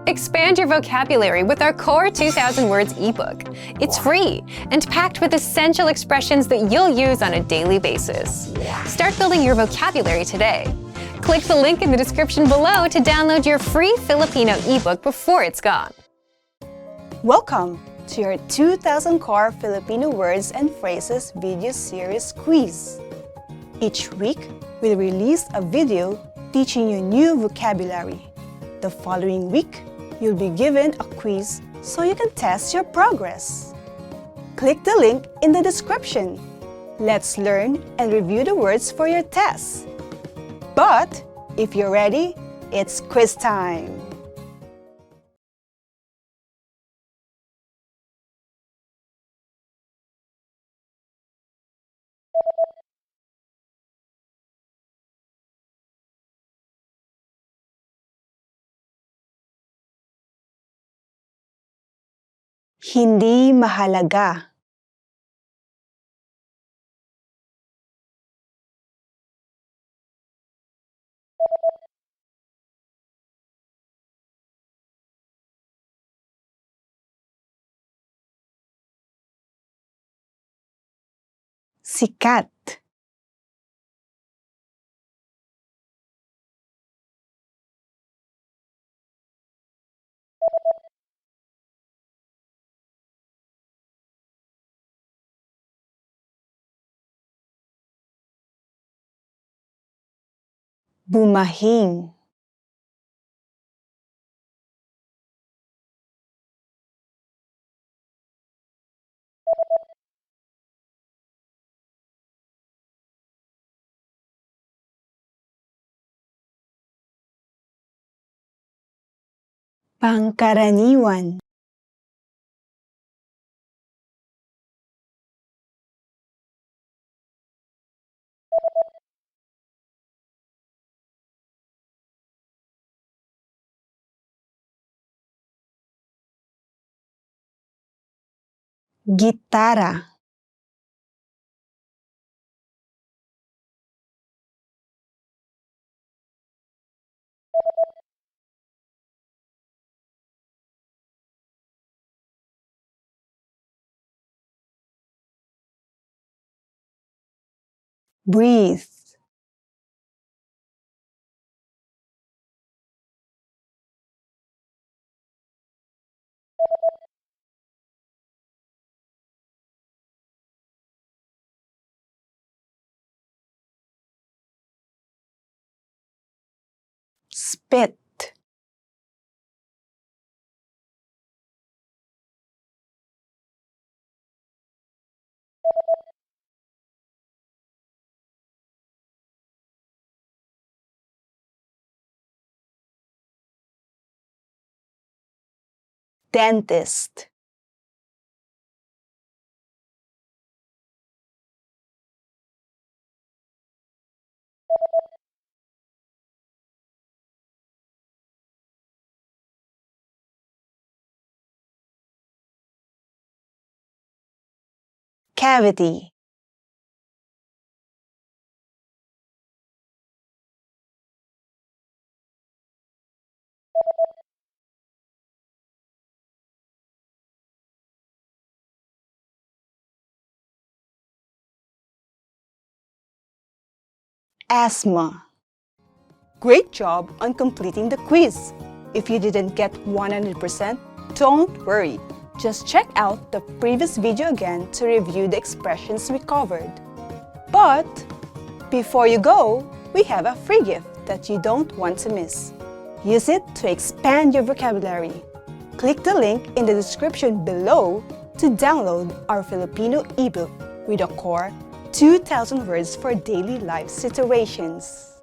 Expand your vocabulary with our Core 2000 Words ebook. It's free and packed with essential expressions that you'll use on a daily basis. Start building your vocabulary today. Click the link in the description below to download your free Filipino ebook before it's gone. Welcome to your 2000 Core Filipino Words and Phrases video series quiz. Each week, we'll release a video teaching you new vocabulary. The following week, you'll be given a quiz so you can test your progress. Click the link in the description. Let's learn and review the words for your test. But if you're ready, it's quiz time! Hindi mahalaga. Sikat. Bumahing. Pangkaraniwan. Gitara. Breathe. Spit. Dentist. Cavity. Asthma. Great job on completing the quiz! If you didn't get 100%, don't worry. Just check out the previous video again to review the expressions we covered. But before you go, we have a free gift that you don't want to miss. Use it to expand your vocabulary. Click the link in the description below to download our Filipino ebook with a core 2,000 words for daily life situations.